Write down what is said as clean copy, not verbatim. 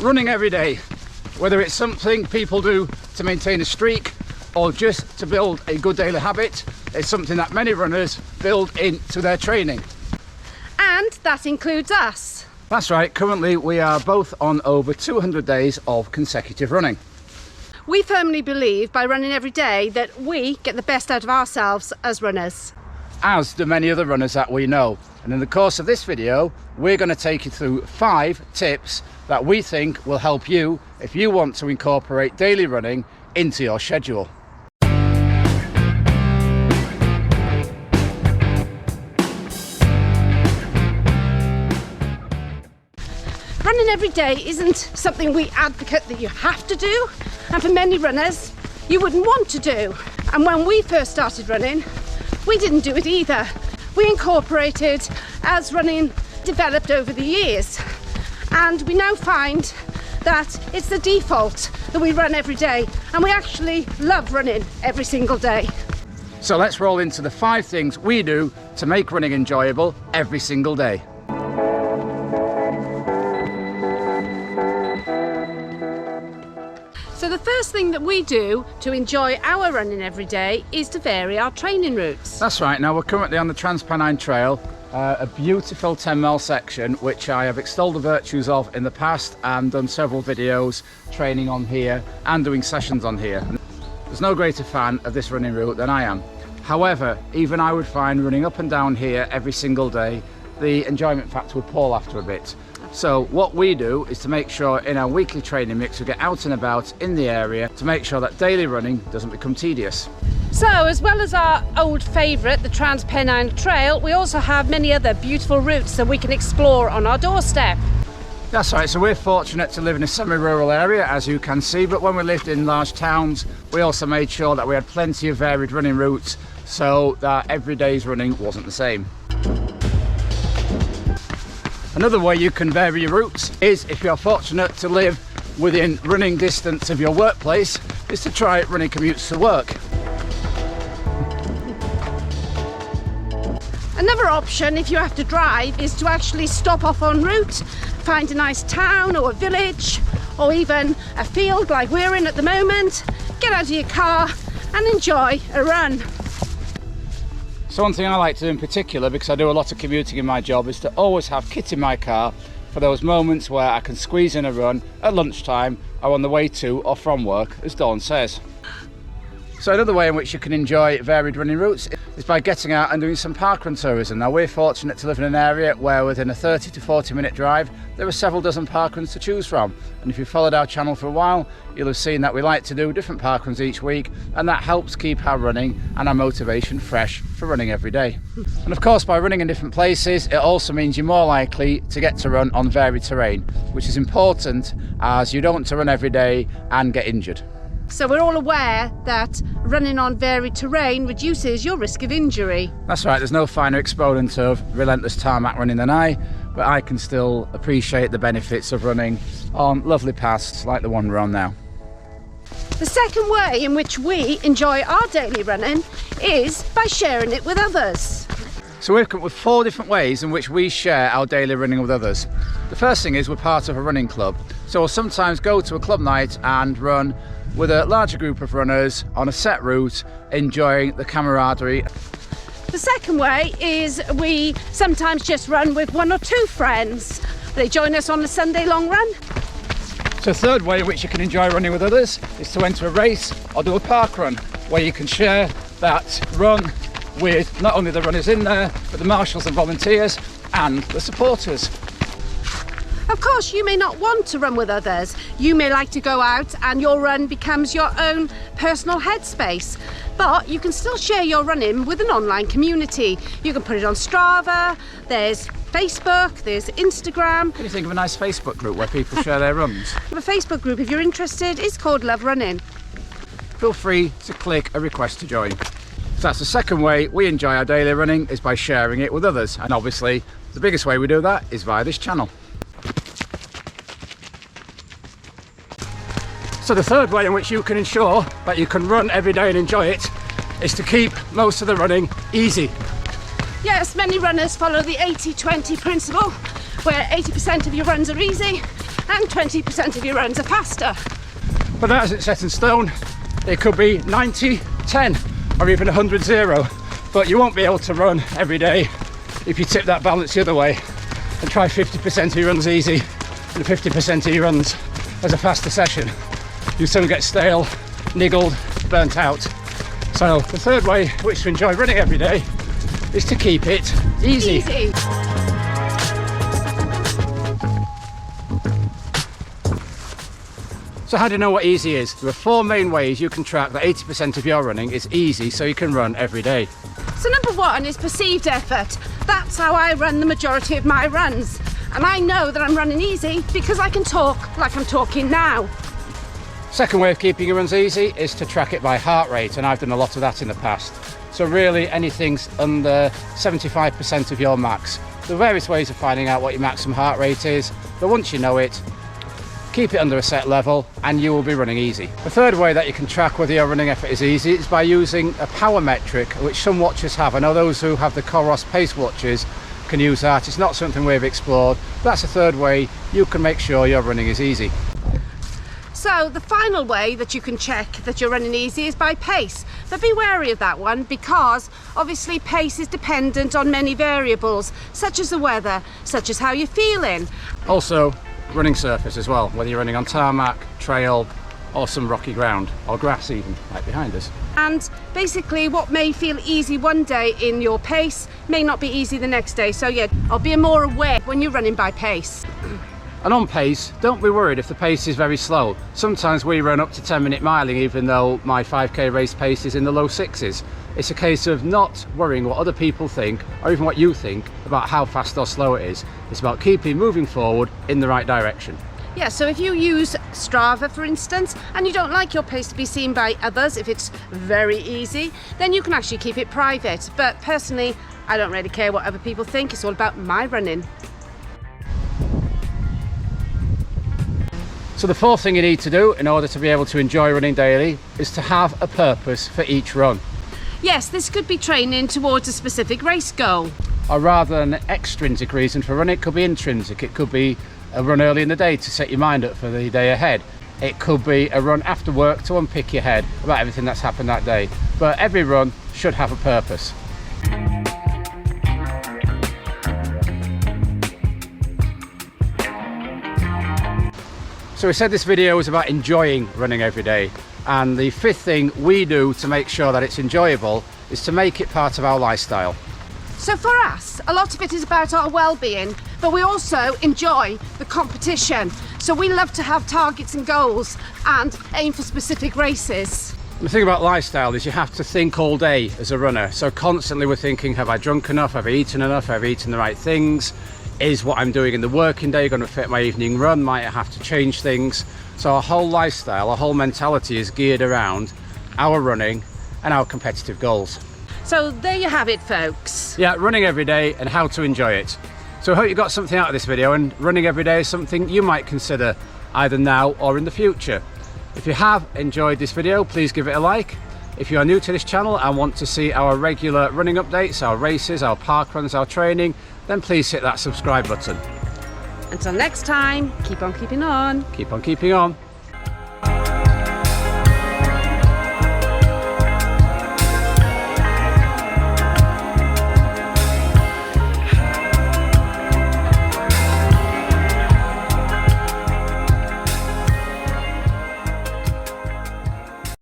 Running every day, whether it's something people do to maintain a streak or just to build a good daily habit, is something that many runners build into their training. And that includes us. That's right, currently we are both on over 200 days of consecutive running. We firmly believe by running every day that we get the best out of ourselves as runners. As do many other runners that we know. And in the course of this video, we're going to take you through 5 tips that we think will help you if you want to incorporate daily running into your schedule. Running every day isn't something we advocate that you have to do, and for many runners, you wouldn't want to do. And when we first started running, we didn't do it either. We incorporated as running developed over the years, and we now find that it's the default that we run every day, and we actually love running every single day. So let's roll into the 5 things we do to make running enjoyable every single day. So the first thing that we do to enjoy our running every day is to vary our training routes. That's right, now we're currently on the Transpennine Trail, a beautiful 10-mile section which I have extolled the virtues of in the past and done several videos training on here and doing sessions on here. There's no greater fan of this running route than I am. However, even I would find running up and down here every single day, the enjoyment factor would pall after a bit. So what we do is to make sure in our weekly training mix we get out and about in the area to make sure that daily running doesn't become tedious. So as well as our old favourite, the Transpennine Trail, we also have many other beautiful routes that we can explore on our doorstep. That's right, so we're fortunate to live in a semi-rural area, as you can see, but when we lived in large towns we also made sure that we had plenty of varied running routes so that every day's running wasn't the same. Another way you can vary your routes is, if you're fortunate to live within running distance of your workplace, is to try running commutes to work. Another option, if you have to drive, is to actually stop off en route, find a nice town or a village or even a field like we're in at the moment, get out of your car and enjoy a run. So one thing I like to do in particular, because I do a lot of commuting in my job, is to always have kit in my car for those moments where I can squeeze in a run at lunchtime or on the way to or from work, as Dawn says. So another way in which you can enjoy varied running routes is by getting out and doing some parkrun tourism. Now we're fortunate to live in an area where within a 30 to 40 minute drive there are several dozen parkruns to choose from, and if you've followed our channel for a while you'll have seen that we like to do different parkruns each week, and that helps keep our running and our motivation fresh for running every day. And of course, by running in different places it also means you're more likely to get to run on varied terrain, which is important as you don't want to run every day and get injured. So we're all aware that running on varied terrain reduces your risk of injury. That's right, there's no finer exponent of relentless tarmac running than I, but I can still appreciate the benefits of running on lovely paths like the one we're on now. The second way in which we enjoy our daily running is by sharing it with others. So we've come up with 4 different ways in which we share our daily running with others. The first thing is we're part of a running club. So we'll sometimes go to a club night and run with a larger group of runners on a set route, enjoying the camaraderie. The second way is we sometimes just run with 1 or 2 friends. They join us on a Sunday long run. So the third way in which you can enjoy running with others is to enter a race or do a park run, where you can share that run with not only the runners in there, but the marshals and volunteers and the supporters. Of course, you may not want to run with others. You may like to go out and your run becomes your own personal headspace. But you can still share your running with an online community. You can put it on Strava, there's Facebook, there's Instagram. What do you think of a nice Facebook group where people share their runs? The Facebook group, if you're interested, is called Love Running. Feel free to click a request to join. So that's the second way we enjoy our daily running, is by sharing it with others. And obviously, the biggest way we do that is via this channel. So the third way in which you can ensure that you can run every day and enjoy it is to keep most of the running easy. Yes, many runners follow the 80-20 principle, where 80% of your runs are easy and 20% of your runs are faster. But that isn't set in stone. It could be 90-10 or even 100-0. But you won't be able to run every day if you tip that balance the other way and try 50% of your runs easy and 50% of your runs as a faster session. You soon get stale, niggled, burnt out. So the third way in which to enjoy running every day is to keep it easy. So how do you know what easy is? There are 4 main ways you can track that 80% of your running is easy so you can run every day. So number 1 is perceived effort. That's how I run the majority of my runs. And I know that I'm running easy because I can talk like I'm talking now. Second way of keeping your runs easy is to track it by heart rate, and I've done a lot of that in the past. So really anything's under 75% of your max. There are various ways of finding out what your maximum heart rate is, but once you know it, keep it under a set level and you will be running easy. The third way that you can track whether your running effort is easy is by using a power metric, which some watches have. I know those who have the Coros Pace watches can use that. It's not something we've explored. That's the third way you can make sure your running is easy. So the final way that you can check that you're running easy is by pace. But be wary of that one because obviously pace is dependent on many variables, such as the weather, such as how you're feeling. Also, running surface as well, whether you're running on tarmac, trail, or some rocky ground, or grass even, like behind us. And basically what may feel easy one day in your pace may not be easy the next day. So yeah, I'll be more aware when you're running by pace. And on pace, don't be worried if the pace is very slow. Sometimes we run up to 10-minute miling even though my 5k race pace is in the low 6s. It's a case of not worrying what other people think or even what you think about how fast or slow it is. It's about keeping moving forward in the right direction. Yeah, so if you use Strava, for instance, and you don't like your pace to be seen by others, if it's very easy, then you can actually keep it private. But personally, I don't really care what other people think. It's all about my running. So the fourth thing you need to do in order to be able to enjoy running daily is to have a purpose for each run. Yes, this could be training towards a specific race goal. Or rather than an extrinsic reason for running, it could be intrinsic. It could be a run early in the day to set your mind up for the day ahead. It could be a run after work to unpick your head about everything that's happened that day. But every run should have a purpose. So we said this video was about enjoying running every day, and the fifth thing we do to make sure that it's enjoyable is to make it part of our lifestyle. So for us, a lot of it is about our well-being, but we also enjoy the competition. So we love to have targets and goals and aim for specific races. The thing about lifestyle is you have to think all day as a runner. So constantly we're thinking, have I drunk enough? Have I eaten enough? Have I eaten the right things? Is what I'm doing in the working day going to fit my evening run? Might I have to change things? So our whole lifestyle, our whole mentality is geared around our running and our competitive goals. So there you have it, folks. Yeah, running every day and how to enjoy it. So I hope you got something out of this video, and running every day is something you might consider either now or in the future. If you have enjoyed this video, please give it a like. If you are new to this channel and want to see our regular running updates, our races, our park runs, our training, then please hit that subscribe button. Until next time, keep on keeping on. Keep on keeping on.